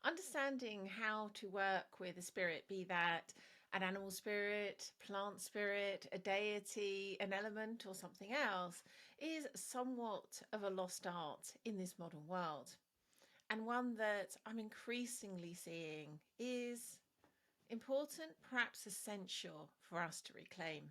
understanding how to work with a spirit, be that an animal spirit, plant spirit, a deity, an element, or something else, is somewhat of a lost art in this modern world. And one that I'm increasingly seeing is important, perhaps essential for us to reclaim.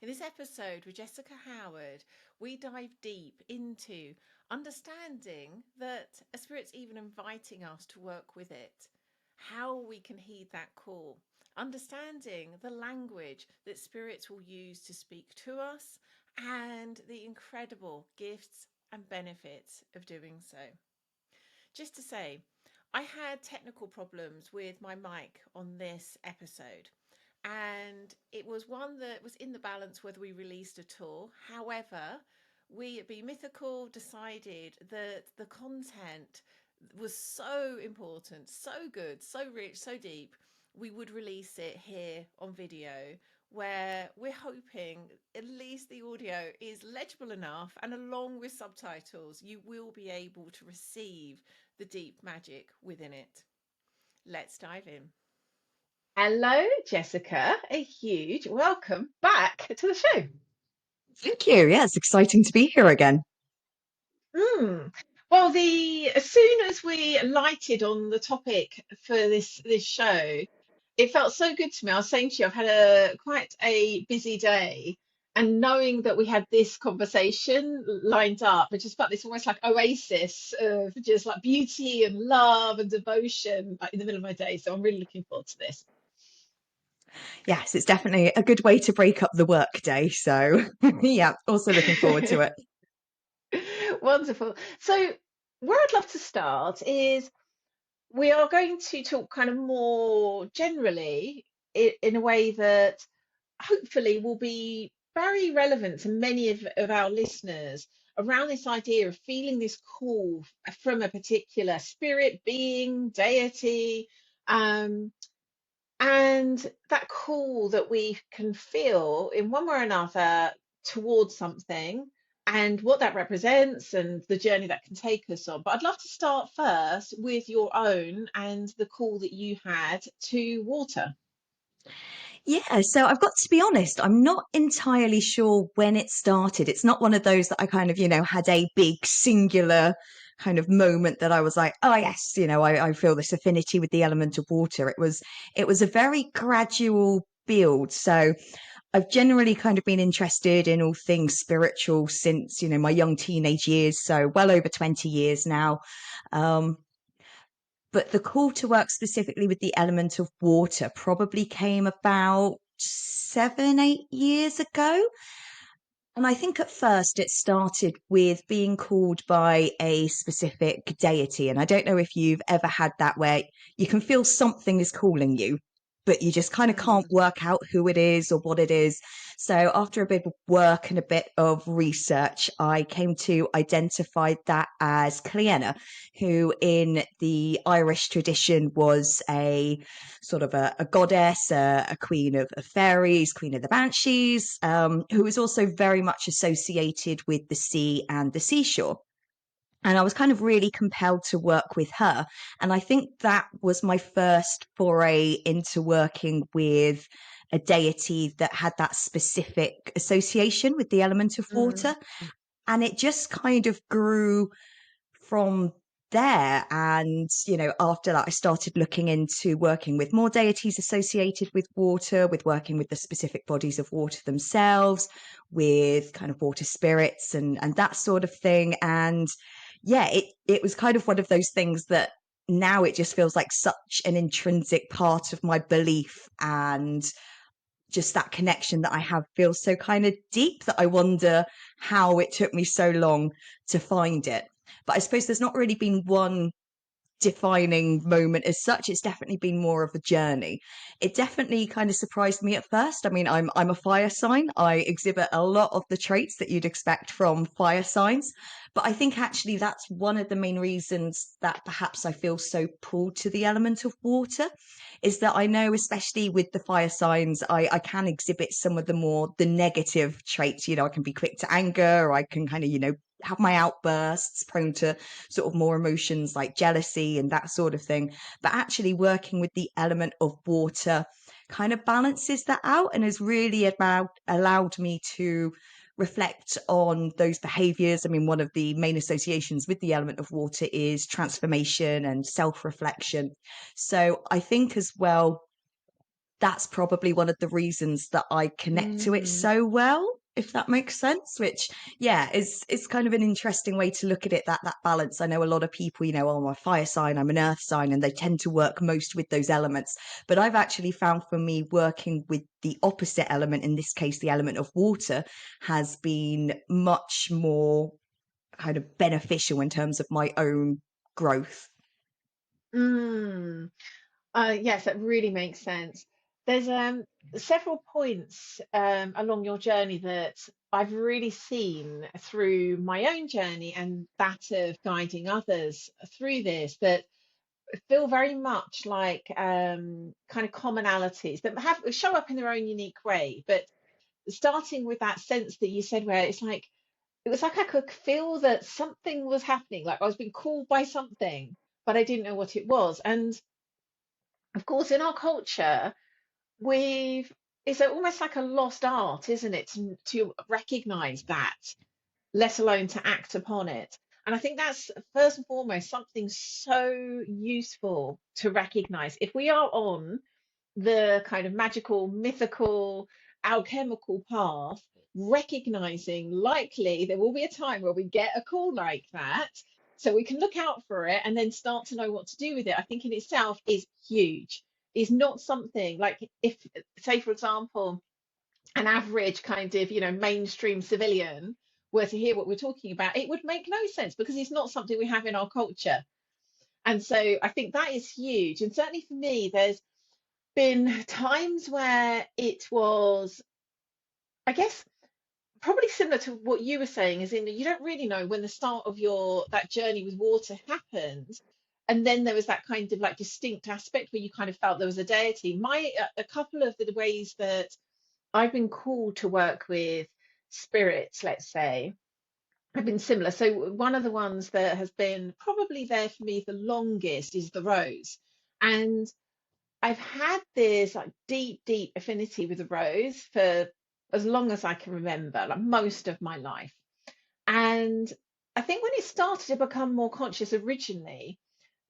In this episode with Jessica Howard, we dive deep into understanding that a spirit's even inviting us to work with it, how we can heed that call, understanding the language that spirits will use to speak to us, and the incredible gifts and benefits of doing so. Just to say, I had technical problems with my mic on this episode, and it was one that was in the balance whether we released at all. However, we at Be Mythical decided that the content was so important, so good, so rich, so deep, we would release it here on video, where we're hoping at least the audio is legible enough, and along with subtitles, you will be able to receive the deep magic within it. Let's dive in. Hello, Jessica. A huge welcome back to the show. Thank you. Yeah, it's exciting to be here again. Well, the as soon as we lighted on the topic for this show, it felt so good to me. I was saying to you, I've had quite a busy day, and knowing that we had this conversation lined up, it just felt this almost like oasis of just like beauty and love and devotion, like in the middle of my day. So I'm really looking forward to this. Yes, it's definitely a good way to break up the work day. So, yeah, also looking forward to it. Wonderful. So, where I'd love to start is we are going to talk kind of more generally in a way that hopefully will be very relevant to many of our listeners around this idea of feeling this call from a particular spirit, being, deity, um, and that call that we can feel in one way or another towards something and what that represents and the journey that can take us on. But I'd love to start first with your own and the call that you had to water. Yeah, so I've got to be honest, I'm not entirely sure when it started. It's not one of those that I kind of, had a big singular kind of moment that I was like, oh yes, I feel this affinity with the element of water. It was a very gradual build. So I've generally kind of been interested in all things spiritual since, my young teenage years. So well over 20 years now. Um, but the call to work specifically with the element of water probably came about 7, 8 years ago. And I think at first it started with being called by a specific deity. And I don't know if you've ever had that where you can feel something is calling you, but you just kind of can't Mm. work out who it is or what it is. So after a bit of work and a bit of research, I came to identify that as Lian, who in the Irish tradition was a sort of a goddess, a queen of fairies, queen of the banshees, who was also very much associated with the sea and the seashore. And I was kind of really compelled to work with her. And I think that was my first foray into working with a deity that had that specific association with the element of Mm. water. And it just kind of grew from there. And, after that, I started looking into working with more deities associated with water, with working with the specific bodies of water themselves, with kind of water spirits and that sort of thing. And yeah, it was kind of one of those things that now it just feels like such an intrinsic part of my belief, and just that connection that I have feels so kind of deep that I wonder how it took me so long to find it. But I suppose there's not really been one defining moment as such. It's definitely been more of a journey. It definitely kind of surprised me at first. I mean, I'm a fire sign. I exhibit a lot of the traits that you'd expect from fire signs, But I think actually that's one of the main reasons that perhaps I feel so pulled to the element of water, is that I know, especially with the fire signs, I can exhibit some of the negative traits. You know, I can be quick to anger, or I can kind of, have my outbursts, prone to sort of more emotions like jealousy and that sort of thing. But actually working with the element of water kind of balances that out and has really allowed me to reflect on those behaviors. I mean, one of the main associations with the element of water is transformation and self reflection. So I think as well, that's probably one of the reasons that I connect to it Mm. so well, if that makes sense. Which, yeah, is kind of an interesting way to look at it. That balance. I know a lot of people, oh, I'm a fire sign, I'm an earth sign, and they tend to work most with those elements. But I've actually found for me working with the opposite element, in this case, the element of water, has been much more kind of beneficial in terms of my own growth. Mm. Yes, that really makes sense. There's several points along your journey that I've really seen through my own journey and that of guiding others through this that feel very much like kind of commonalities that have show up in their own unique way. But starting with that sense that you said, where it was like I could feel that something was happening, like I was being called by something, but I didn't know what it was. And of course, in our culture, we've it's almost like a lost art, isn't it, to recognize that, let alone to act upon it. And I think that's first and foremost something so useful to recognize. If we are on the kind of magical, mythical, alchemical path, recognizing likely there will be a time where we get a call like that. So we can look out for it and then start to know what to do with it. I think in itself is huge. Is not something like if, say, for example, an average kind of, mainstream civilian were to hear what we're talking about, it would make no sense because it's not something we have in our culture. And so I think that is huge. And certainly for me, there's been times where it was, I guess, probably similar to what you were saying, is in that you don't really know when the start of your that journey with water happened. And then there was that kind of like distinct aspect where you kind of felt there was a deity. A couple of the ways that I've been called to work with spirits, let's say, have been similar. So one of the ones that has been probably there for me the longest is the rose. And I've had this like deep, deep affinity with the rose for as long as I can remember, like most of my life. And I think when it started to become more conscious originally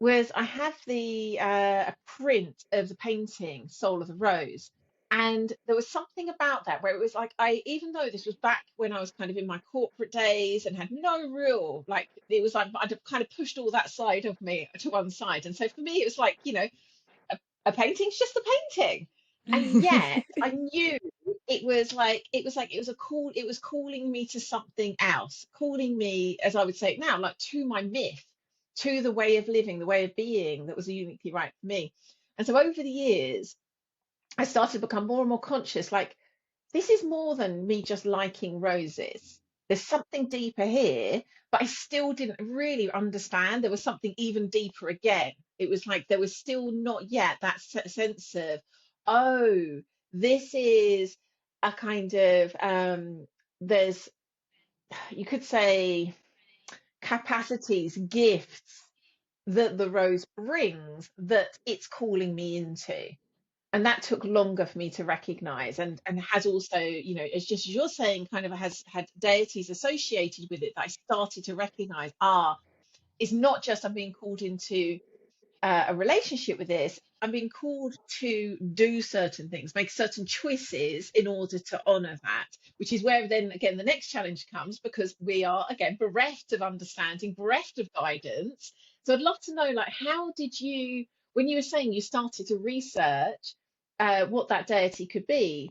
was I have the a print of the painting Soul of the Rose. And there was something about that where it was like even though this was back when I was kind of in my corporate days and had no real, like, it was like I'd kind of pushed all that side of me to one side. And so for me, it was like, a painting's just a painting. And yet I knew it was calling me to something else, calling me, as I would say it now, like to my myth, to the way of living, the way of being that was uniquely right for me. And so over the years, I started to become more and more conscious, like, this is more than me just liking roses. There's something deeper here, but I still didn't really understand. There was something even deeper again. It was like there was still not yet that sense of, oh, this is a kind of, there's, you could say, capacities, gifts that the rose brings that it's calling me into. And that took longer for me to recognize, and has also, it's just as you're saying, kind of has had deities associated with it that I started to recognize. It's not just I'm being called into a relationship with this. I'm being called to do certain things, make certain choices in order to honor that, which is where then again the next challenge comes, because we are again bereft of understanding, bereft of guidance. So I'd love to know, like, how did you, when you were saying you started to research what that deity could be,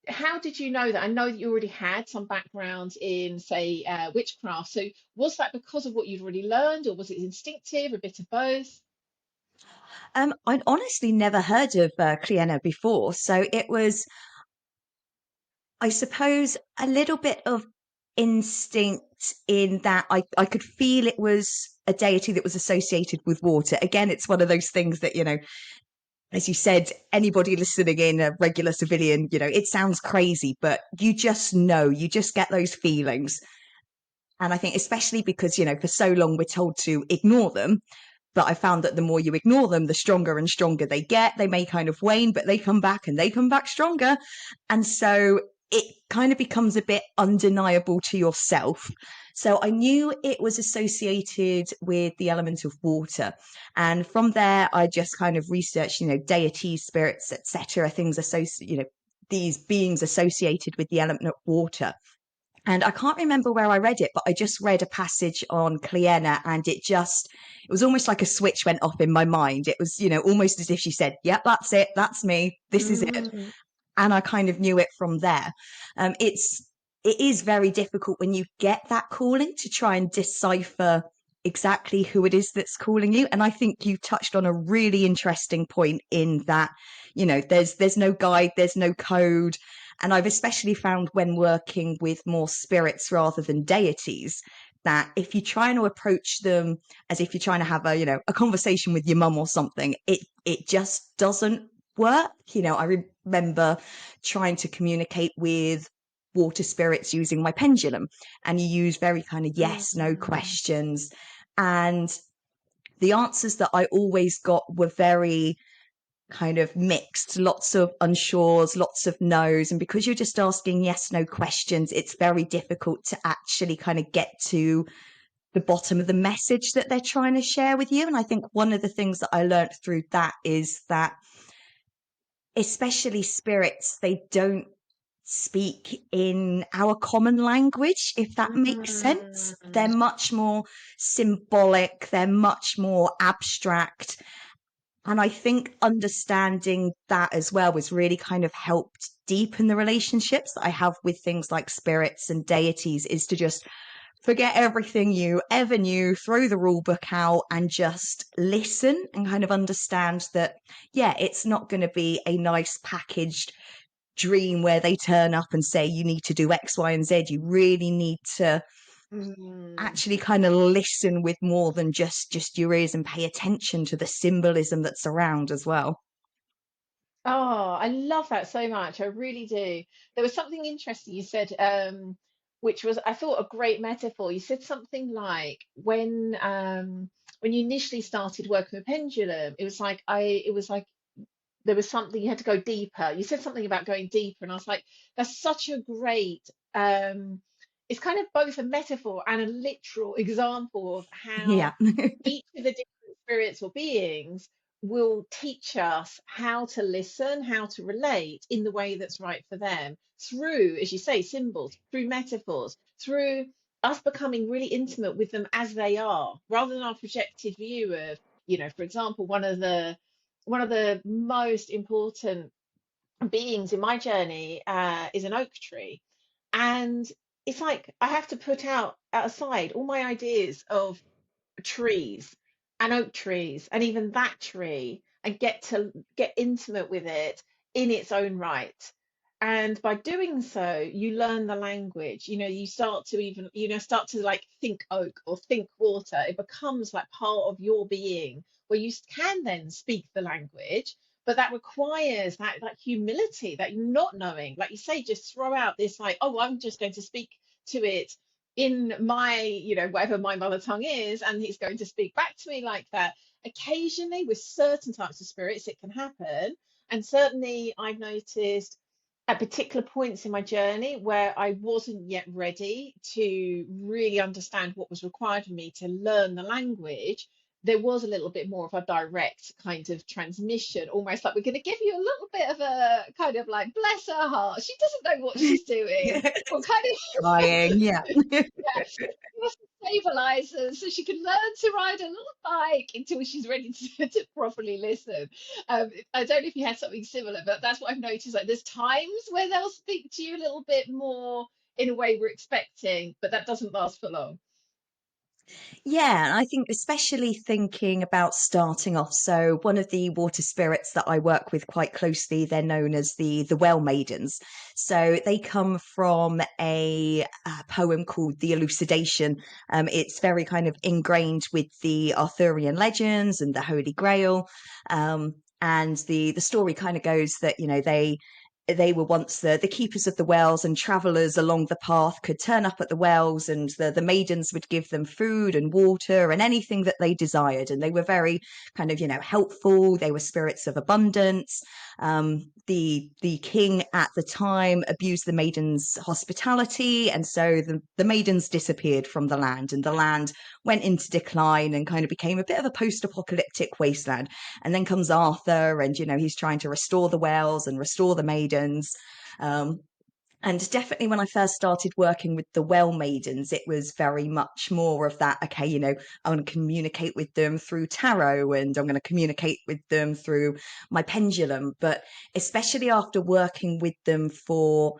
how did you know that? I know that you already had some background in, say, witchcraft. So was that because of what you'd already learned, or was it instinctive, a bit of both? I'd honestly never heard of Cliena before, so it was, I suppose, a little bit of instinct in that I could feel it was a deity that was associated with water. Again, it's one of those things that, as you said, anybody listening in, a regular civilian, it sounds crazy, but you just know, you just get those feelings. And I think especially because, for so long we're told to ignore them. But I found that the more you ignore them, the stronger and stronger they get. They may kind of wane, but they come back and they come back stronger. And so it kind of becomes a bit undeniable to yourself. So I knew it was associated with the element of water. And from there, I just kind of researched, deities, spirits, etc., things associated, these beings associated with the element of water. And I can't remember where I read it, but I just read a passage on Cliena, and it was almost like a switch went off in my mind. It was, almost as if she said, yep, that's it. That's me. This is it. Mm, And I kind of knew it from there. It is very difficult when you get that calling to try and decipher exactly who it is that's calling you. And I think you touched on a really interesting point in that, there's no guide, there's no code. And I've especially found when working with more spirits rather than deities, that if you try to approach them as if you're trying to have a conversation with your mum or something, it just doesn't work. I remember trying to communicate with water spirits using my pendulum, and you use very kind of yes no mm, questions, and the answers that I always got were very kind of mixed, lots of unsures, lots of no's. And because you're just asking yes no questions, it's very difficult to actually kind of get to the bottom of the message that they're trying to share with you. And I think one of the things that I learned through that is that especially spirits, they don't speak in our common language, if that makes sense. They're mm. much more symbolic, they're much more abstract. And I think understanding that as well was really kind of helped deepen the relationships that I have with things like spirits and deities, is to just forget everything you ever knew, throw the rule book out, and just listen and kind of understand that, yeah, it's not going to be a nice packaged dream where they turn up and say you need to do X, Y, and Z. You really need to Mm. actually kind of listen with more than just your ears, and pay attention to the symbolism that's around as well. Oh, I love that so much. I really do. There was something interesting you said, which was, I thought, a great metaphor. You said something like when you initially started working with pendulum, it was like there was something you had to go deeper. You said something about going deeper, and I was like, that's such a great it's kind of both a metaphor and a literal example of how Yeah. each of the different spirits or beings will teach us how to listen, how to relate in the way that's right for them through, as you say, symbols, through metaphors, through us becoming really intimate with them as they are, rather than our projected view of, for example, one of the most important beings in my journey is an oak tree. And it's like I have to put out aside all my ideas of trees and oak trees and even that tree and get intimate with it in its own right. And by doing so, you learn the language. You start to even, start to like think oak or think water. It becomes like part of your being where you can then speak the language. But that requires that humility, that not knowing, like you say, just throw out this like, oh, I'm just going to speak to it in my, whatever my mother tongue is, and he's going to speak back to me like that. Occasionally, with certain types of spirits, it can happen. And certainly, I've noticed at particular points in my journey where I wasn't yet ready to really understand what was required of me to learn the language. There was a little bit more of a direct kind of transmission, almost like we're going to give you a little bit of a kind of like, bless her heart, she doesn't know what she's doing. Or kind of Trying, yeah. yeah, stabilizers so she can learn to ride a little bike until she's ready to properly listen. I don't know if you had something similar, but that's what I've noticed. Like there's times where they'll speak to you a little bit more in a way we're expecting, but that doesn't last for long. Yeah, and I think especially thinking about starting off. So one of the water spirits that I work with quite closely, they're known as the well maidens. So they come from a poem called The Elucidation. It's very kind of ingrained with the Arthurian legends and the Holy Grail. And the story kind of goes that, you know, they were once the keepers of the wells, and travelers along the path could turn up at the wells, and the maidens would give them food and water and anything that they desired. And they were very kind of, you know, helpful. They were spirits of abundance. The king at the time abused the maidens' hospitality, and so the maidens disappeared from the land, and the land went into decline and kind of became a bit of a post-apocalyptic wasteland. And then comes Arthur, and, you know, he's trying to restore the wells and restore the maidens. Um, and definitely when I first started working with the well maidens, it was very much more of that, okay, you know, I'm going to communicate with them through tarot, and I'm going to communicate with them through my pendulum. But especially after working with them for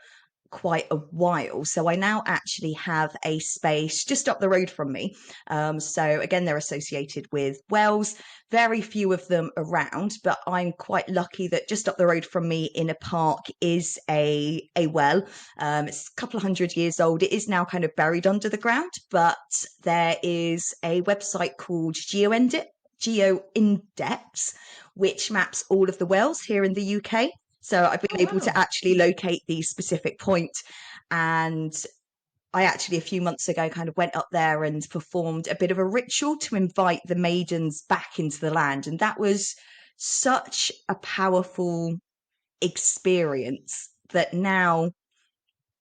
quite a while. So I now actually have a space just up the road from me. So again, they're associated with wells, very few of them around, but I'm quite lucky that just up the road from me in a park is a well. It's a couple of 100 years old. It is now kind of buried under the ground, but there is a website called GeoIndex, which maps all of the wells here in the UK. So I've Oh been able wow. to actually locate the specific point. And I actually, a few months ago, kind of went up there and performed a bit of a ritual to invite the maidens back into the land. And that was such a powerful experience that now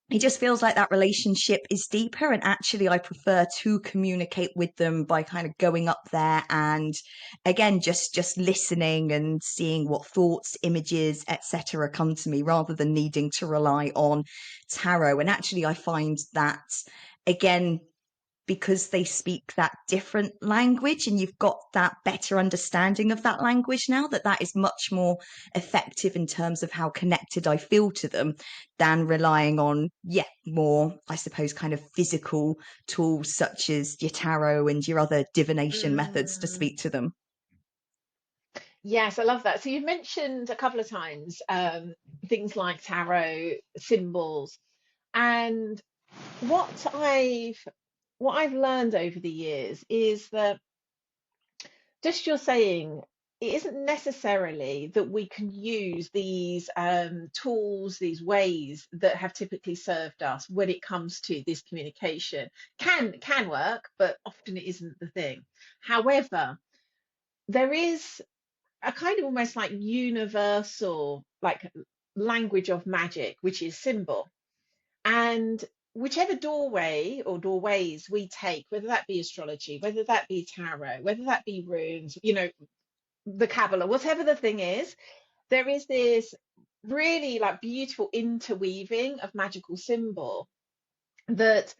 it just feels like that relationship is deeper. And actually I prefer to communicate with them by kind of going up there and again just listening and seeing what thoughts, images, etc. come to me, rather than needing to rely on tarot. And actually I find that, again, because they speak that different language and you've got that better understanding of that language now, that is much more effective in terms of how connected I feel to them, than relying on, yeah, more, I suppose, kind of physical tools such as your tarot and your other divination methods to Mm. speak to them. Yes, I love that. So you've mentioned a couple of times things like tarot, symbols, and what I've what I've learned over the years is that just you're saying it isn't necessarily that we can use these tools, these ways that have typically served us when it comes to this communication. Can work, but often it isn't the thing. However, there is a kind of almost like universal like language of magic, which is symbol. And whichever doorway or doorways we take, whether that be astrology, whether that be tarot, whether that be runes, you know, the Kabbalah, whatever the thing is, there is this really like beautiful interweaving of magical symbol that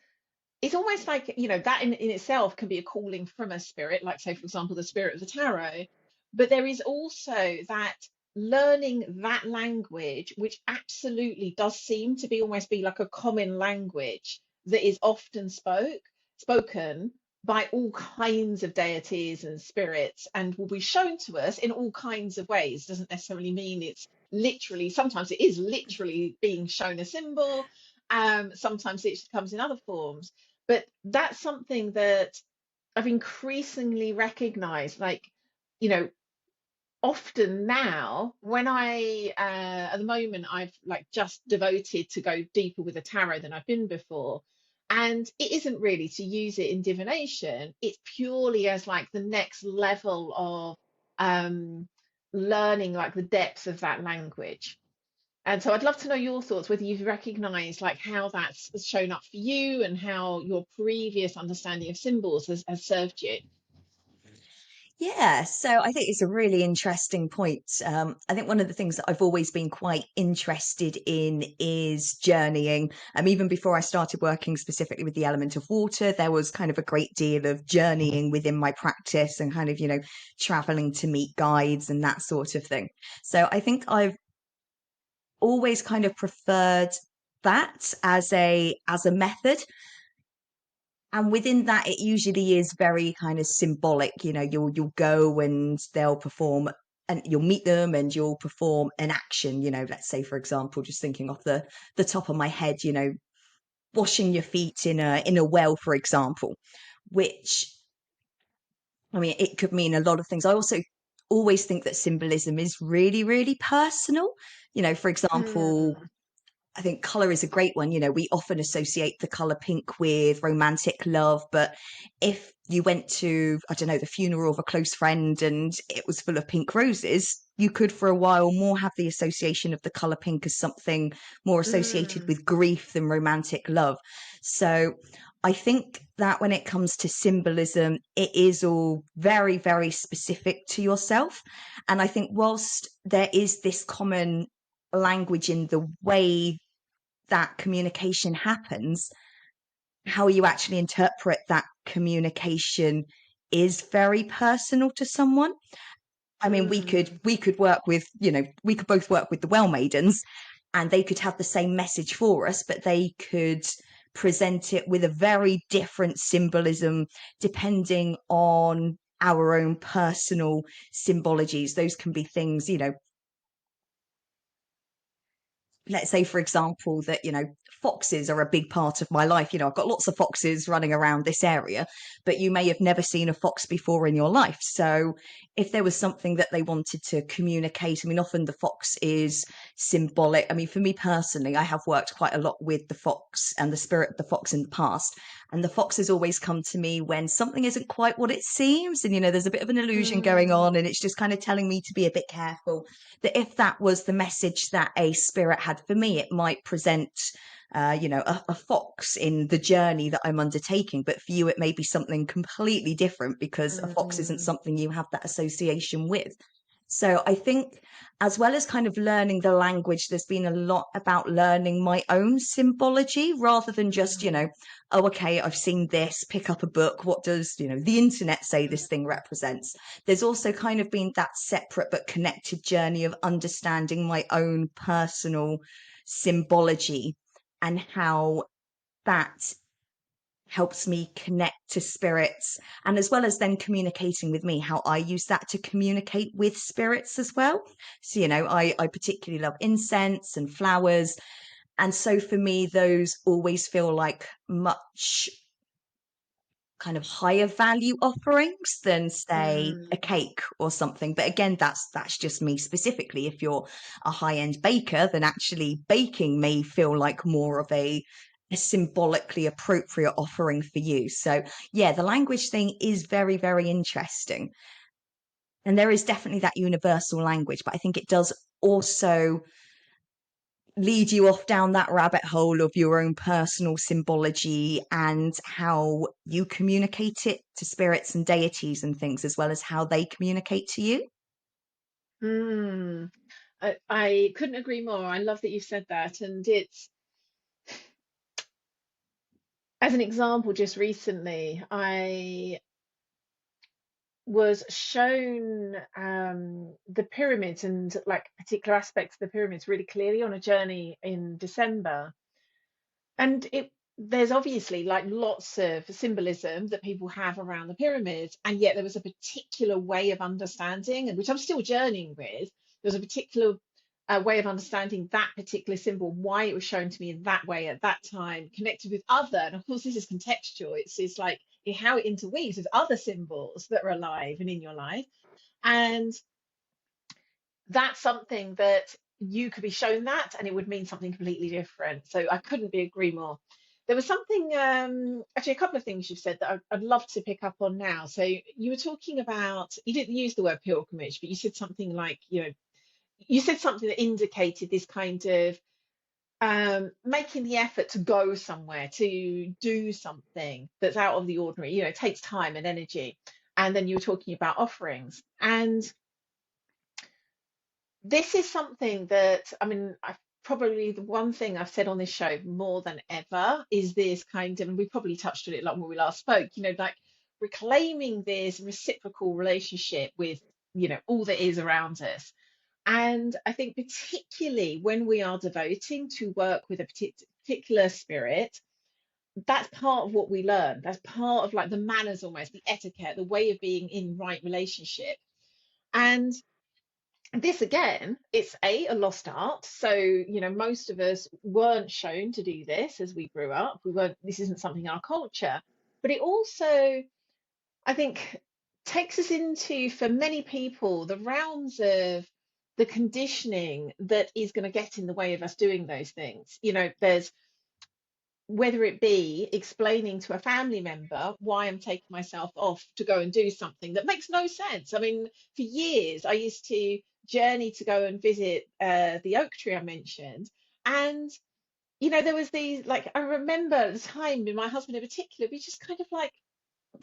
it's almost like, you know, that in itself can be a calling from a spirit, like, say, for example, the spirit of the tarot. But there is also that learning that language, which absolutely does seem to be almost be like a common language that is often spoken by all kinds of deities and spirits and will be shown to us in all kinds of ways. Doesn't necessarily mean it's literally, sometimes it is literally being shown a symbol, sometimes it comes in other forms, but that's something that I've increasingly recognized. Like, you know, often now when at the moment I've like just devoted to go deeper with the tarot than I've been before. And it isn't really to use it in divination, it's purely as like the next level of um learning like the depth of that language. And so I'd love to know your thoughts, whether you've recognized like how that's shown up for you and how your previous understanding of symbols has served you. Yeah, so I think it's a really interesting point. I think one of the things that I've always been quite interested in is journeying. Even before I started working specifically with the element of water, there was kind of a great deal of journeying within my practice and kind of, you know, traveling to meet guides and that sort of thing. So I think I've always kind of preferred that as a method. And within that, it usually is very kind of symbolic. You'll go and they'll perform, and you'll meet them and you'll perform an action. Let's say, for example, just thinking off the top of my head, washing your feet in a well, for example, which, I mean, it could mean a lot of things. I also always think that symbolism is really, really personal. For example, Mm, I think color is a great one. We often associate the color pink with romantic love, but if you went to, I don't know, the funeral of a close friend and it was full of pink roses, you could for a while more have the association of the color pink as something more associated mm, with grief than romantic love. So I think that when it comes to symbolism, it is all very, very specific to yourself. And I think whilst there is this common language in the way that communication happens, how you actually interpret that communication is very personal to someone. I mean, we could mm, we could work with, we could both work with the well maidens and they could have the same message for us, but they could present it with a very different symbolism depending on our own personal symbologies. Those can be things, let's say, for example, that, foxes are a big part of my life. I've got lots of foxes running around this area, but you may have never seen a fox before in your life. So if there was something that they wanted to communicate, I mean, often the fox is symbolic. I mean, for me personally, I have worked quite a lot with the fox and the spirit of the fox in the past. And the fox has always come to me when something isn't quite what it seems. And, there's a bit of an illusion going on, mm, and it's just kind of telling me to be a bit careful, that if that was the message that a spirit had for me, it might present, a fox in the journey that I'm undertaking. But for you, it may be something completely different because a fox isn't mm, something you have that association with. So I think, as well as kind of learning the language, there's been a lot about learning my own symbology rather than just, mm, oh, okay, I've seen this, pick up a book. What does, the internet say this thing represents? There's also kind of been that separate but connected journey of understanding my own personal symbology and how that helps me connect to spirits, and as well as then communicating with me, how I use that to communicate with spirits as well. So, I particularly love incense and flowers. And so for me, those always feel like much kind of higher value offerings than, say, a mm, cake or something. But again, that's just me specifically. If you're a high-end baker, then actually baking may feel like more of a symbolically appropriate offering for you. So yeah, the language thing is very, very interesting. And there is definitely that universal language, but I think it does also lead you off down that rabbit hole of your own personal symbology and how you communicate it to spirits and deities and things, as well as how they communicate to you. mm. I couldn't agree more. I love that you said that. And it's, as an example, just recently, I was shown the pyramids and like particular aspects of the pyramids really clearly on a journey in December. And it there's obviously like lots of symbolism that people have around the pyramids, and yet there was a particular way of understanding, and which I'm still journeying with. There was a particular way of understanding that particular symbol, why it was shown to me in that way at that time, connected with other. And of course, this is contextual. It's like how it interweaves with other symbols that are alive and in your life. And that's something that you could be shown that and it would mean something completely different. So I couldn't be agree more. There was something, actually, a couple of things you've said that I'd love to pick up on now. So you were talking about, you didn't use the word pilgrimage, but you said something like, you said something that indicated this kind of making the effort to go somewhere, to do something that's out of the ordinary, it takes time and energy. And then you were talking about offerings. And this is something that, I mean, I probably the one thing I've said on this show more than ever is this kind of, and we probably touched on it a lot when we last spoke, like reclaiming this reciprocal relationship with, all that is around us. And I think particularly when we are devoting to work with a particular spirit, that's part of what we learn. That's part of like the manners, almost the etiquette, the way of being in right relationship. And this again, it's a lost art. So, most of us weren't shown to do this as we grew up. We weren't, this isn't something in our culture. But it also, I think, takes us into, for many people, the realms of the conditioning that is going to get in the way of us doing those things. There's, whether it be explaining to a family member why I'm taking myself off to go and do something that makes no sense. I mean, for years, I used to journey to go and visit the oak tree I mentioned. And, there was these, like, I remember at the time, with my husband in particular, we just kind of like,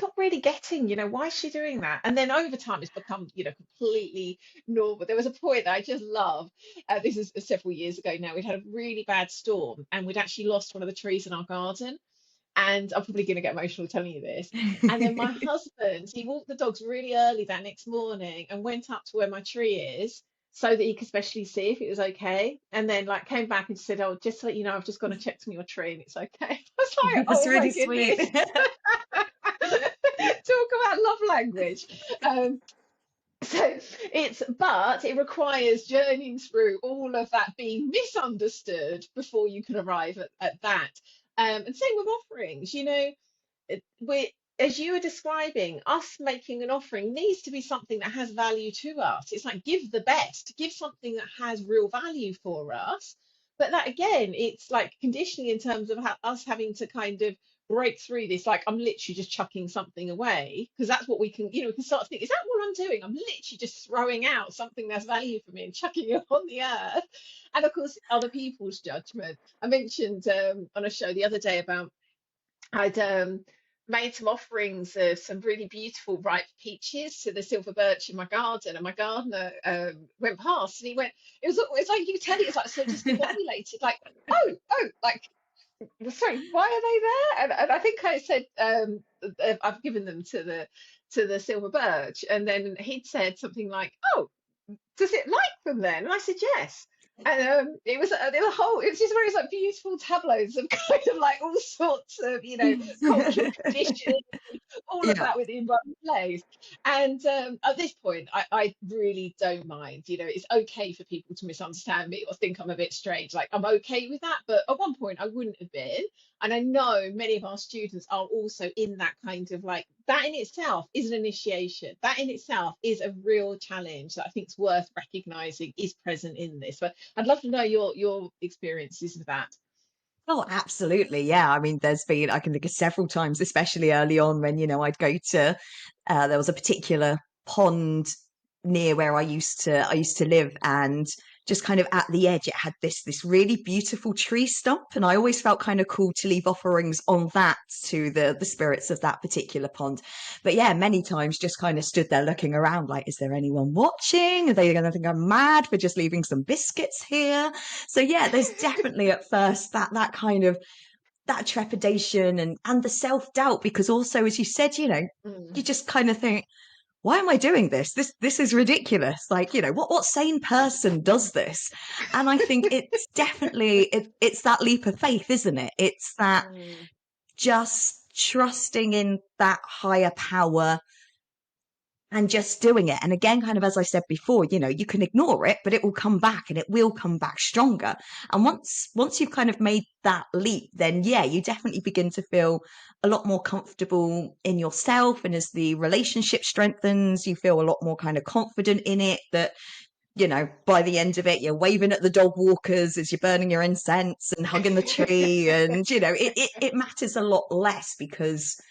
not really getting, why is she doing that? And then over time, it's become, completely normal. There was a point that I just love. This is several years ago now. We'd had a really bad storm and we'd actually lost one of the trees in our garden. And I'm probably going to get emotional telling you this. And then my husband, he walked the dogs really early that next morning and went up to where my tree is so that he could specially see if it was okay. And then like came back and said, "Oh, just to let you know, I've just gone and checked on your tree and it's okay." I was like, That's "Oh my really sweet. goodness." Talk about love language. Um, but it requires journeying through all of that being misunderstood before you can arrive at that. And same with offerings, we, as you were describing, us making an offering needs to be something that has value to us. It's like give the best, give something that has real value for us. But that again, it's like conditioning in terms of us having to kind of break through this. Like I'm literally just chucking something away because that's what we can, we can start to think, is that what I'm doing? I'm literally just throwing out something that's value for me and chucking it on the earth. And of course, other people's judgment. I mentioned on a show the other day about I'd made some offerings of some really beautiful ripe peaches to the silver birch in my garden, and my gardener went past and he went, it's like you could tell he was like so discombobulated, like, oh, like, sorry, why are they there? And I think I said, I've given them to the silver birch, and then he'd said something like, oh, does it like them then? And I said, yes. And it was the whole, it was just various like beautiful tableaus of kind of like all sorts of, cultural conditions, all of Yeah. that within one place. And at this point, I really don't mind. It's okay for people to misunderstand me or think I'm a bit strange. Like, I'm okay with that. But at one point, I wouldn't have been. And I know many of our students are also in that kind of like, that in itself is an initiation. That in itself is a real challenge that I think is worth recognizing is present in this. But I'd love to know your experiences of that. Oh, absolutely. Yeah. I mean, I can think of several times, especially early on when, I'd go to, there was a particular pond near where I used to live, and just kind of at the edge, it had this really beautiful tree stump. And I always felt kind of cool to leave offerings on that to the spirits of that particular pond. But yeah, many times just kind of stood there looking around like, is there anyone watching? Are they going to think I'm mad for just leaving some biscuits here? So yeah, there's definitely at first that kind of that trepidation and the self-doubt, because also, as you said, you Mm. just kind of think, why am I doing this? This is ridiculous. Like, what sane person does this? And I think it's definitely it's that leap of faith, isn't it? It's that Mm. just trusting in that higher power and just doing it. And again, kind of as I said before, you can ignore it, but it will come back, and it will come back stronger. And once you've kind of made that leap, then yeah, you definitely begin to feel a lot more comfortable in yourself. And as the relationship strengthens, you feel a lot more kind of confident in it, that by the end of it, you're waving at the dog walkers as you're burning your incense and hugging the tree. And, it matters a lot less, because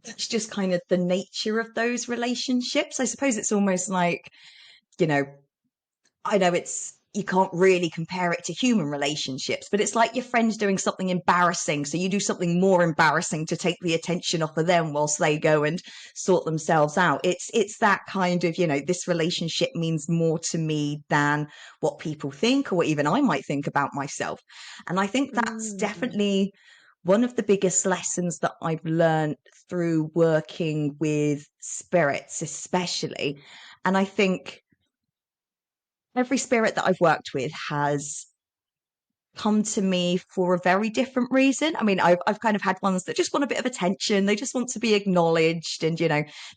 that's just kind of the nature of those relationships. I suppose it's almost like, you know, I know you can't really compare it to human relationships, but it's like your friends doing something embarrassing. So you do something more embarrassing to take the attention off of them whilst they go and sort themselves out. It's that kind of, this relationship means more to me than what people think, or what even I might think about myself. And I think that's Mm. definitely one of the biggest lessons that I've learned through working with spirits, especially. And I think every spirit that I've worked with has come to me for a very different reason. I mean, I've kind of had ones that just want a bit of attention. They just want to be acknowledged, and,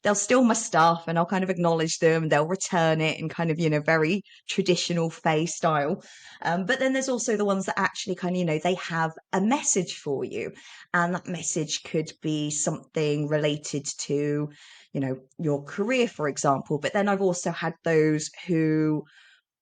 they'll steal my stuff and I'll kind of acknowledge them. They'll return it in kind of, very traditional Fae style. But then there's also the ones that actually kind of, they have a message for you. And that message could be something related to, your career, for example. But then I've also had those who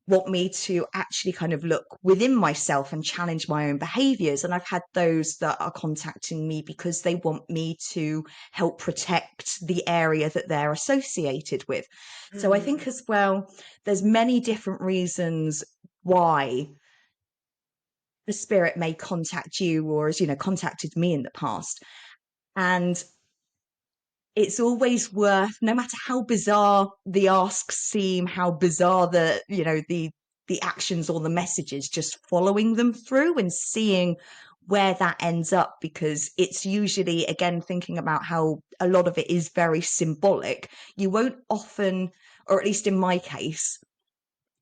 want me to actually kind of look within myself and challenge my own behaviors. And I've had those that are contacting me because they want me to help protect the area that they're associated with. So I think Mm. as well, there's many different reasons why the spirit may contact you, or has, contacted me in the past. And it's always worth, no matter how bizarre the asks seem, how bizarre the actions or the messages, just following them through and seeing where that ends up, because it's usually, again, thinking about how a lot of it is very symbolic. You won't often, or at least in my case,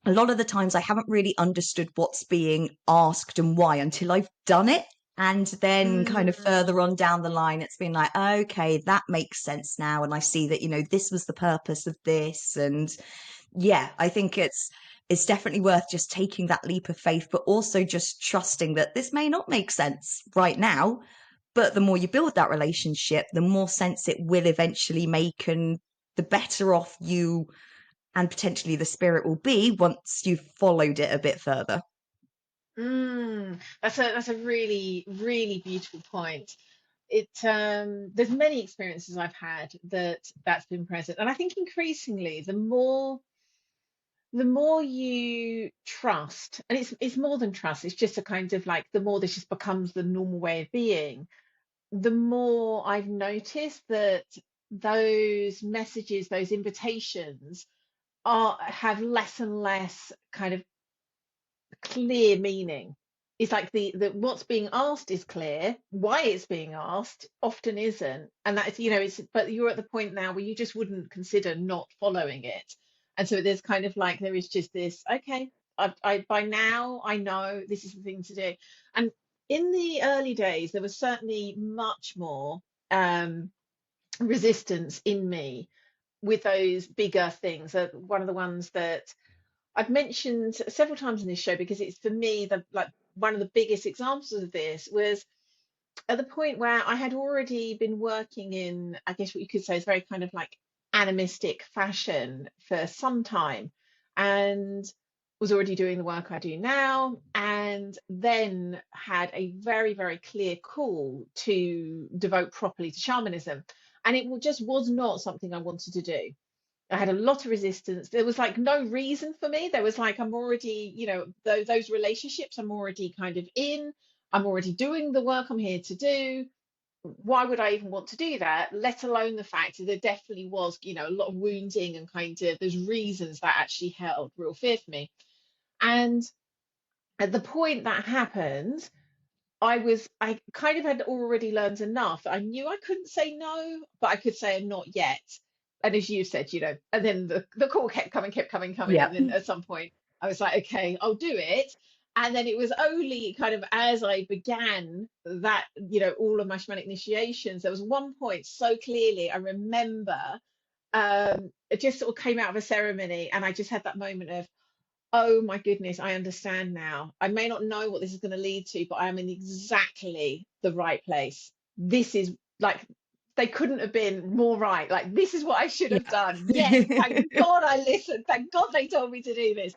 a lot of the times I haven't really understood what's being asked and why until I've done it. And then kind of further Mm. on down the line, it's been like, okay, that makes sense now. And I see that, this was the purpose of this. And yeah, I think it's definitely worth just taking that leap of faith, but also just trusting that this may not make sense right now. But the more you build that relationship, the more sense it will eventually make, and the better off you and potentially the spirit will be once you've followed it a bit further. That's a really, really beautiful point. There's many experiences I've had that's been present, and I think increasingly the more you trust, and it's more than trust, it's just a kind of like, the more this just becomes the normal way of being, the more I've noticed that those messages, those invitations have less and less kind of clear meaning. It's like the what's being asked is clear, why it's being asked often isn't. And that's, it's, but you're at the point now where you just wouldn't consider not following it. And so there's kind of like, there is just this, okay, I by now I know this is the thing to do. And in the early days, there was certainly much more um, resistance in me with those bigger things. One of the ones that I've mentioned several times in this show, because it's, for me, the like one of the biggest examples of this was at the point where I had already been working in, I guess what you could say is very kind of like animistic fashion for some time, and was already doing the work I do now, and then had a very, very clear call to devote properly to shamanism. And it just was not something I wanted to do. I had a lot of resistance. There was like no reason for me. There was like, I'm already, those relationships I'm already kind of in. I'm already doing the work I'm here to do. Why would I even want to do that? Let alone the fact that there definitely was, a lot of wounding, and kind of there's reasons that actually held real fear for me. And at the point that happened, I kind of had already learned enough. I knew I couldn't say no, but I could say not yet. And as you said, and then the call kept coming, coming. Yeah. And then at some point I was like, okay, I'll do it. And then it was only kind of as I began that, all of my shamanic initiations, there was one point so clearly I remember, it just sort of came out of a ceremony, and I just had that moment of, oh my goodness, I understand now. I may not know what this is going to lead to, but I am in exactly the right place. This is like, they couldn't have been more right. Like, this is what I should have done. Yes, thank Yeah. God I listened. Thank God they told me to do this.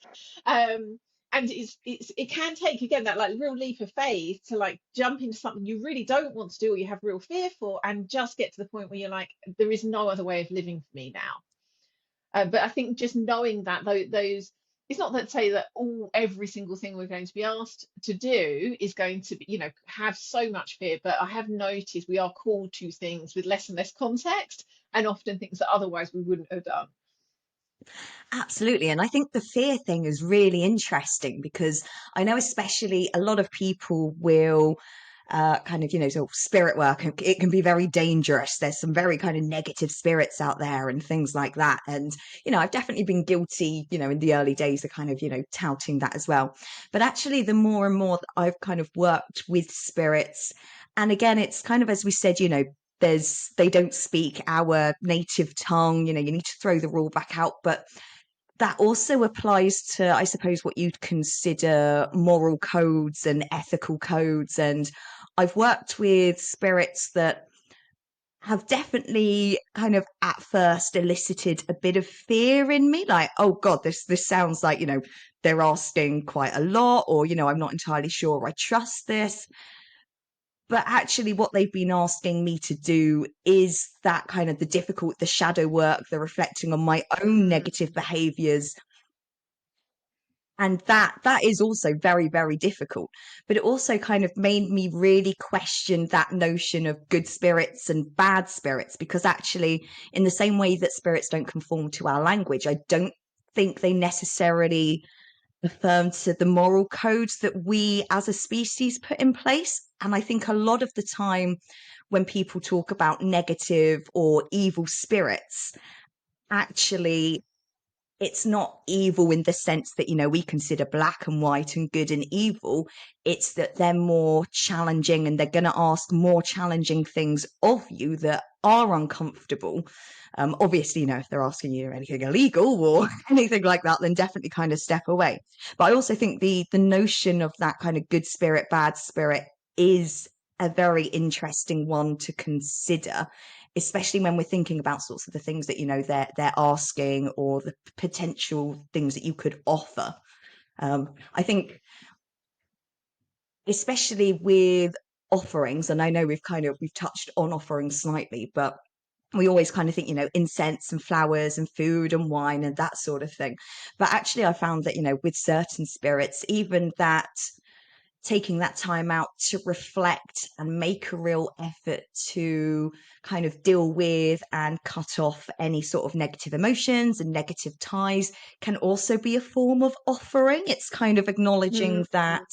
And it can take, again, that like real leap of faith to like jump into something you really don't want to do, or you have real fear for, and just get to the point where you're like, there is no other way of living for me now. But I think just knowing that those, it's not that say that every single thing we're going to be asked to do is going to be, have so much fear, but I have noticed we are called to things with less and less context, and often things that otherwise we wouldn't have done. Absolutely. And I think the fear thing is really interesting, because I know especially a lot of people will kind of, so spirit work, it can be very dangerous. There's some very kind of negative spirits out there and things like that. And, I've definitely been guilty, in the early days of kind of, touting that as well. But actually, the more and more that I've kind of worked with spirits, and again, it's kind of, as we said, they don't speak our native tongue, you need to throw the rule back out. But that also applies to, I suppose, what you'd consider moral codes and ethical codes. And I've worked with spirits that have definitely kind of at first elicited a bit of fear in me, like, oh God, this sounds like, they're asking quite a lot, or, I'm not entirely sure I trust this. But actually what they've been asking me to do is that kind of the shadow work, the reflecting on my own Mm. negative behaviors. And that is also very, very difficult. But it also kind of made me really question that notion of good spirits and bad spirits, because actually, in the same way that spirits don't conform to our language, I don't think they necessarily affirm to the moral codes that we as a species put in place. And I think a lot of the time when people talk about negative or evil spirits, actually it's not evil in the sense that, we consider black and white and good and evil. It's that they're more challenging and they're going to ask more challenging things of you that are uncomfortable. Obviously, if they're asking you anything illegal or anything like that, then definitely kind of step away. But I also think the notion of that kind of good spirit, bad spirit is a very interesting one to consider, especially when we're thinking about sorts of the things that they're asking, or the potential things that you could offer. I think especially with offerings, and I know we've touched on offerings slightly, but we always kind of think, incense and flowers and food and wine and that sort of thing. But actually I found that, with certain spirits, even that taking that time out to reflect and make a real effort to kind of deal with and cut off any sort of negative emotions and negative ties can also be a form of offering. It's kind of acknowledging that,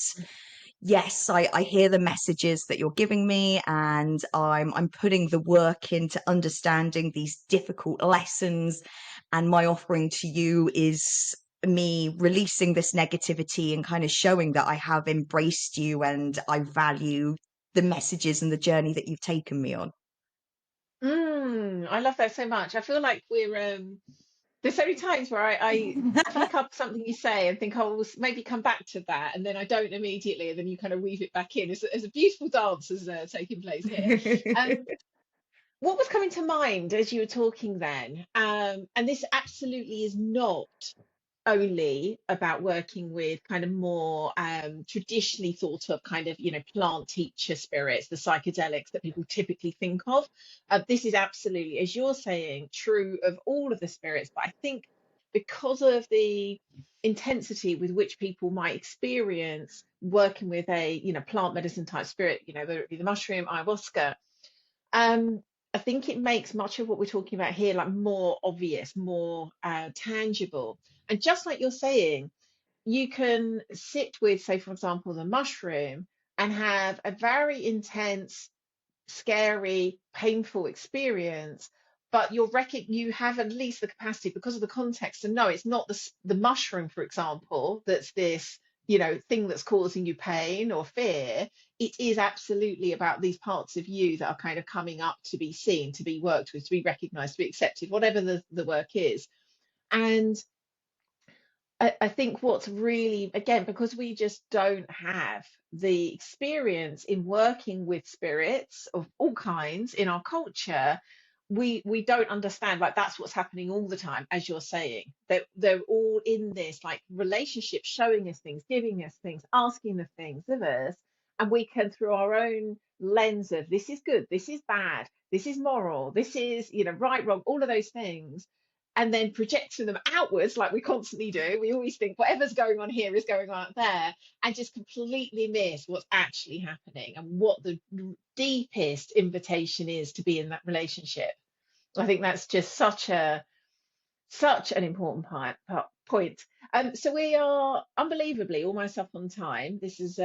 yes, I hear the messages that you're giving me, and I'm putting the work into understanding these difficult lessons, and my offering to you is me releasing this negativity and kind of showing that I have embraced you and I value the messages and the journey that you've taken me on. I love that so much. I feel like there's so many times where I pick up something you say and think, oh, we'll maybe come back to that, and then I don't immediately, and then you kind of weave it back in. It's a beautiful dance is taking place here. Um, what was coming to mind as you were talking then? And this absolutely is not only about working with kind of more traditionally thought of kind of plant teacher spirits, the psychedelics that people typically think of. This is absolutely, as you're saying, true of all of the spirits, but I think because of the intensity with which people might experience working with a plant medicine type spirit, whether it be the mushroom, ayahuasca, um, I think it makes much of what we're talking about here like more obvious, more tangible. And just like you're saying, you can sit with, say, for example, the mushroom and have a very intense, scary, painful experience, but you have at least the capacity because of the context to know it's not the mushroom, for example, that's this thing that's causing you pain or fear. It is absolutely about these parts of you that are kind of coming up to be seen, to be worked with, to be recognized, to be accepted, whatever the work is. And I think what's really, again, because we just don't have the experience in working with spirits of all kinds in our culture, we don't understand, like that's what's happening all the time, as you're saying. They're all in this like relationship, showing us things, giving us things, asking the things of us, and we can, through our own lens of this is good, this is bad, this is moral, this is right, wrong, all of those things, and then projecting them outwards like we constantly do. We always think whatever's going on here is going on out there, and just completely miss what's actually happening and what the deepest invitation is to be in that relationship. I think that's just such an important point. So we are unbelievably almost up on time. This is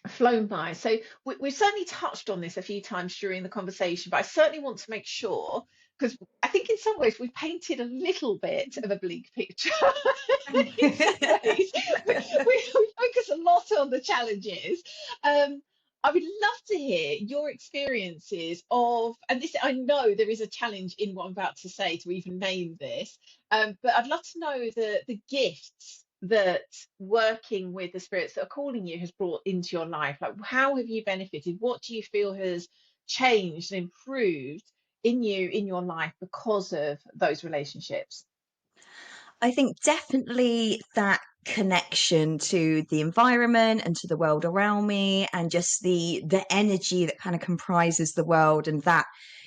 flown by. So we've certainly touched on this a few times during the conversation, but I certainly want to make sure, because I think in some ways we've painted a little bit of a bleak picture. In some ways, we focus a lot on the challenges. Um, I would love to hear your experiences of, and this, I know there is a challenge in what I'm about to say to even name this, but I'd love to know the gifts that working with the spirits that are calling you has brought into your life. Like, how have you benefited? What do you feel has changed and improved in you in your life because of those relationships? I think definitely that connection to the environment and to the world around me, and just the energy that kind of comprises the world, and that,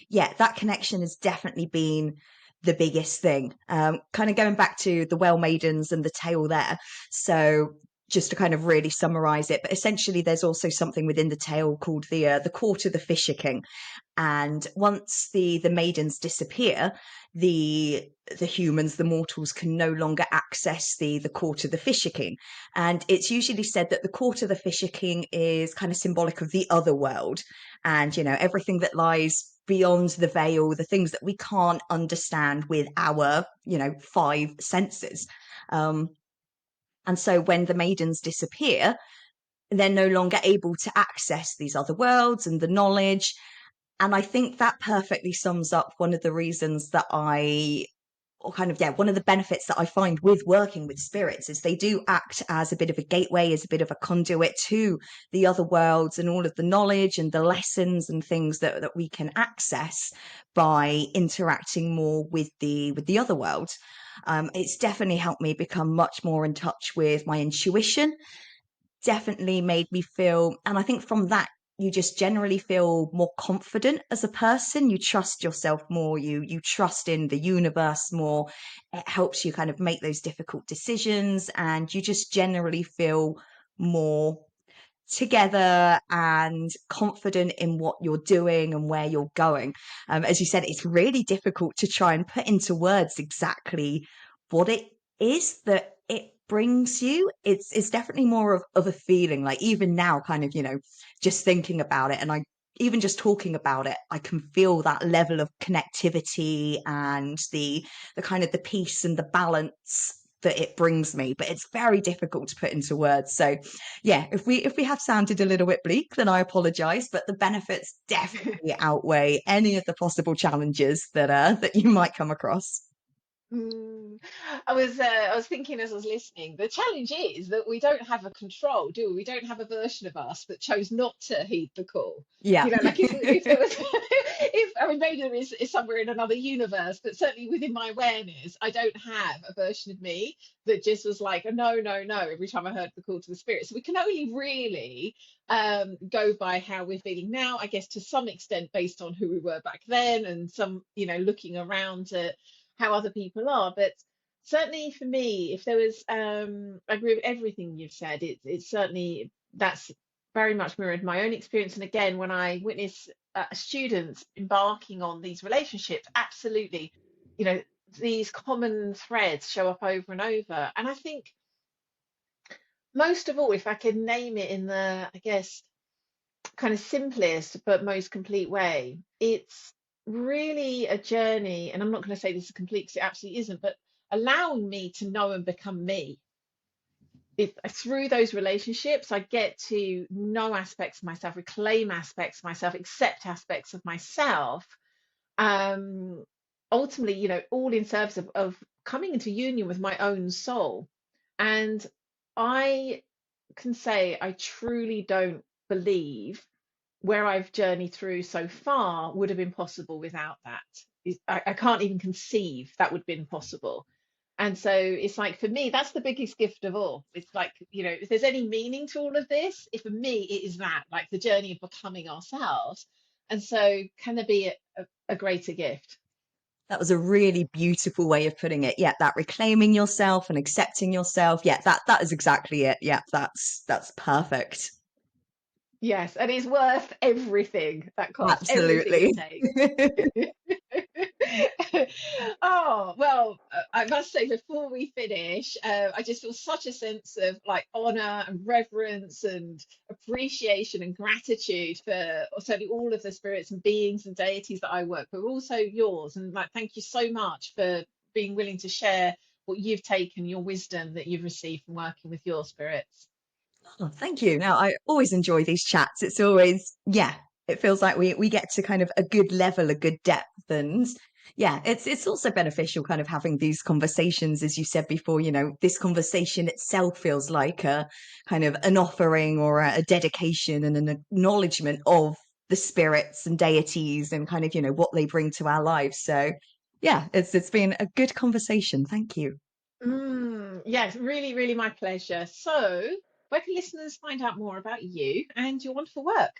yeah, that connection has definitely been the biggest thing. Kind of going back to the well maidens and the tale there. So just to kind of really summarize it, but essentially there's also something within the tale called the court of the Fisher King. And once the maidens disappear, the humans, the mortals, can no longer access the court of the Fisher King. And it's usually said that the court of the Fisher King is kind of symbolic of the other world, and everything that lies beyond the veil, the things that we can't understand with our five senses. um and so when the maidens disappear, they're no longer able to access these other worlds and the knowledge. And I think that perfectly sums up one of the reasons that or kind of, yeah, one of the benefits that I find with working with spirits is they do act as a bit of a gateway, as a bit of a conduit to the other worlds and all of the knowledge and the lessons and things that we can access by interacting more with the other worlds. It's definitely helped me become much more in touch with my intuition, definitely made me feel, and I think from that you just generally feel more confident as a person. You trust yourself more, you trust in the universe more. It helps you kind of make those difficult decisions, and you just generally feel more together and confident in what you're doing and where you're going. As you said, it's really difficult to try and put into words exactly what it is that it brings you. It's definitely more of a feeling. Like even now, kind of, just thinking about it, and I even just talking about it, I can feel that level of connectivity and the kind of the peace and the balance that it brings me. But it's very difficult to put into words. So yeah, if we have sounded a little bit bleak, then I apologize, but the benefits definitely outweigh any of the possible challenges that you might come across. Mm. I was thinking as I was listening, the challenge is that we don't have a control, do we? We don't have a version of us that chose not to heed the call. Yeah. You know, like if there was, if I mean, maybe there is somewhere in another universe, but certainly within my awareness, I don't have a version of me that just was like, no, no, no, every time I heard the call to the spirit. So we can only really go by how we're feeling now, I guess, to some extent based on who we were back then, and some, looking around at how other people are. But certainly for me, if there was, I agree with everything you've said. It's certainly that's very much mirrored my own experience. And again, when I witness students embarking on these relationships, absolutely, you know, these common threads show up over and over. And I think most of all, if I could name it in the, I guess, kind of simplest but most complete way, it's really a journey. And I'm not going to say this is complete because it absolutely isn't, but allowing me to know and become me. If through those relationships I get to know aspects of myself, reclaim aspects of myself, accept aspects of myself, um ultimately, all in service of coming into union with my own soul. And I can say I truly don't believe where I've journeyed through so far would have been possible without that. I can't even conceive that would have been possible. And so it's like, for me, that's the biggest gift of all. It's like, if there's any meaning to all of this, if for me it is that, like the journey of becoming ourselves. And so can there be a greater gift? That was a really beautiful way of putting it. Yeah, that reclaiming yourself and accepting yourself. Yeah, that is exactly it. Yeah, that's perfect. Yes, and it's worth everything that cost, everything it Absolutely. takes. Oh, well, I must say before we finish, I just feel such a sense of like honor and reverence and appreciation and gratitude for certainly all of the spirits and beings and deities that I work with, also yours. And like, thank you so much for being willing to share what you've taken, your wisdom that you've received from working with your spirits. Oh, thank you. Now, I always enjoy these chats. It's always, yeah, it feels like we get to kind of a good level, a good depth. And yeah, it's also beneficial kind of having these conversations, as you said before, this conversation itself feels like a kind of an offering or a dedication and an acknowledgement of the spirits and deities and kind of, what they bring to our lives. So yeah, it's been a good conversation. Thank you. Yes, really, really my pleasure. So, where can listeners find out more about you and your wonderful work?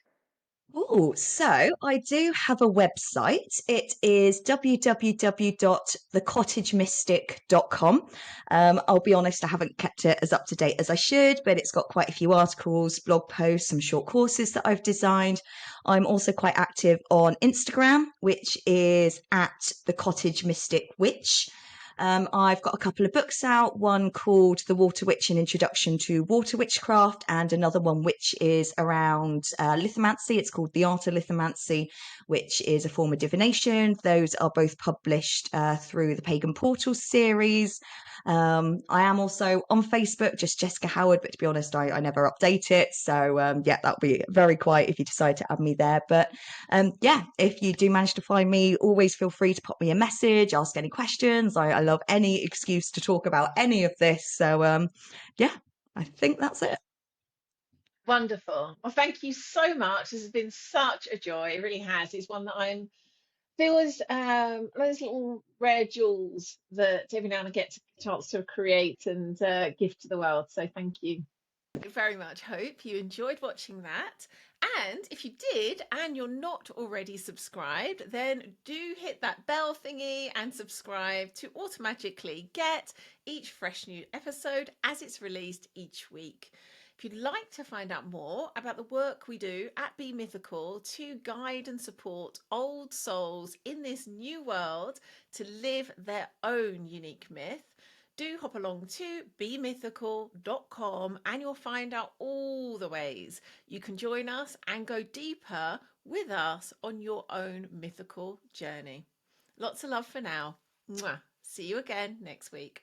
Oh, so I do have a website. It is www.thecottagemystic.com. I'll be honest, I haven't kept it as up to date as I should, but it's got quite a few articles, blog posts, some short courses that I've designed. I'm also quite active on Instagram, which is at the Cottage Mystic Witch. I've got a couple of books out, one called The Water Witch, An Introduction to Water Witchcraft, and another one which is around lithomancy. It's called The Art of Lithomancy, which is a form of divination. Those are both published through the Pagan Portals series. I am also on Facebook, just Jessica Howard, but to be honest, I never update it. So yeah, that'll be very quiet if you decide to add me there. But yeah, if you do manage to find me, always feel free to pop me a message, ask any questions. I love any excuse to talk about any of this. So yeah, I think that's it. Wonderful. Well, thank you so much. This has been such a joy. It really has. It's one that I'm feels those little rare jewels that every now and I get a chance to create and give to the world. So thank you. Very much hope you enjoyed watching that. And if you did and you're not already subscribed, then do hit that bell thingy and subscribe to automatically get each fresh new episode as it's released each week. If you'd like to find out more about the work we do at Be Mythical to guide and support old souls in this new world to live their own unique myth, do hop along to bemythical.com and you'll find out all the ways you can join us and go deeper with us on your own mythical journey. Lots of love for now. Mwah. See you again next week.